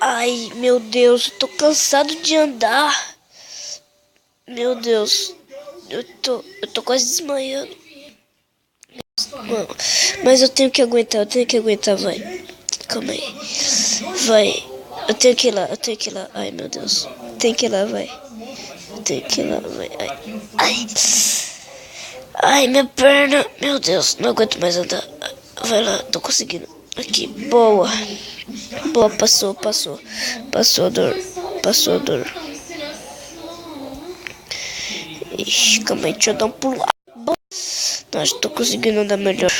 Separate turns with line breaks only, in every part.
Ai, meu Deus, eu tô cansado de andar. Meu Deus, eu tô quase desmaiando. Mano, mas eu tenho que aguentar, vai. Calma aí. Vai. Eu tenho que ir lá. Ai, meu Deus. Tem que ir lá, vai. Eu tenho que ir lá, vai. Ai. Ai. Ai, minha perna. Meu Deus, não aguento mais andar. Vai lá, tô conseguindo. Aqui, boa. Boa, passou. Passou a dor. Passou a dor. Ixi, calma aí, deixa eu dar um pulo. Nossa, tô conseguindo andar melhor.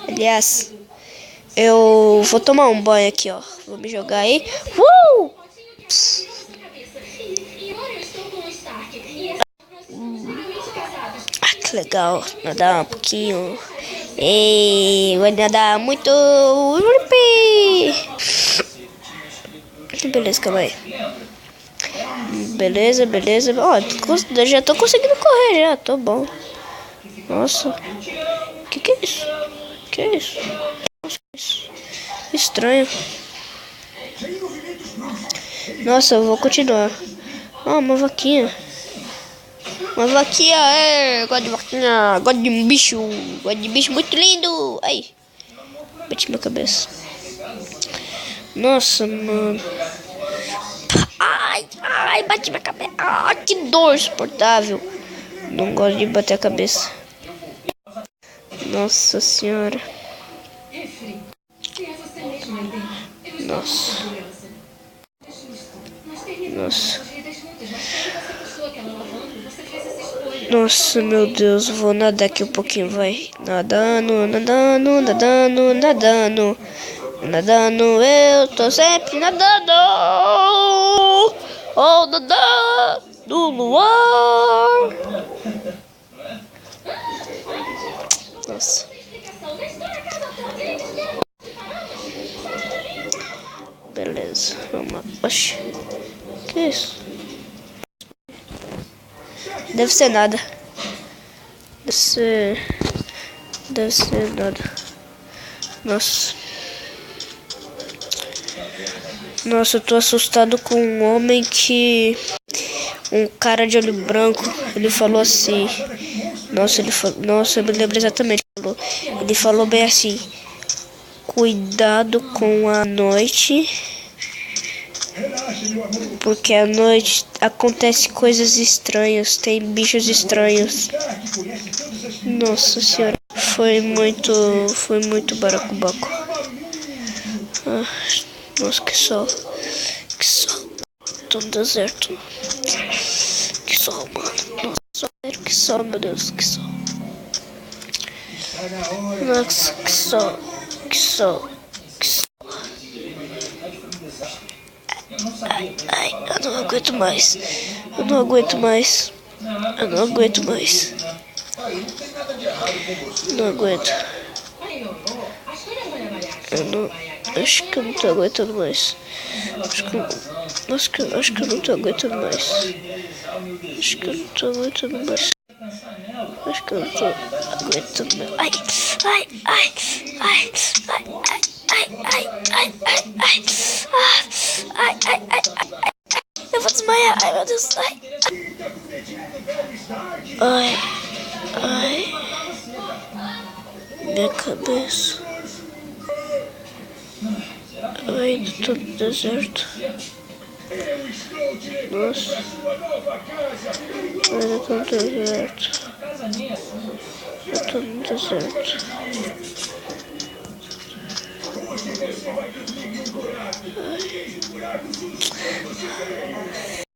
Aliás, eu vou tomar um banho aqui, ó. Vou me jogar aí. Ah, que legal. Nadar um pouquinho. Ei, vai nadar muito. Beleza, calma aí. Beleza. Ó, já tô conseguindo correr já. Tô bom. Nossa. Que é isso? Que é isso? Nossa, que isso? Estranho. Nossa, eu vou continuar. Ah, uma vaquinha. Uma vaquinha, gosto de vaquinha. Gosto de um bicho. Gosto de bicho muito lindo. Ai. Bati minha cabeça. Nossa, mano. Ai, bati minha cabeça. Ah, que dor insuportável. Não gosto de bater a cabeça. Nossa senhora. Nossa. Nossa, meu Deus. Vou nadar aqui um pouquinho, vai. Nadando. Nadando, eu tô sempre nadando. Oh, nadando do luar. Nossa. Beleza, vamos lá. Oxi, que isso? Deve ser nada. Deve ser nada. Nossa. Nossa, eu tô assustado com um homem que... Um cara de olho branco, ele falou assim... Nossa, eu me lembro exatamente. Ele falou bem assim... Cuidado com a noite... Porque à noite acontece coisas estranhas, tem bichos estranhos. Nossa senhora, foi muito baracubaco. Ah, nossa, que sol, tô no deserto. Que sol, mano, nossa, que sol, meu Deus, que sol. Nossa, que sol. Ai, eu não aguento mais. Eu não aguento mais. Não aguento. Acho que eu não tô aguentando mais. Acho que eu não tô aguentando mais. Ai. Eu vou desmaiar. Ai, meu Deus. Ai. Minha cabeça. Ai, ainda tô no deserto. Nossa. Ainda tô no deserto. Eu tô no deserto. Ai.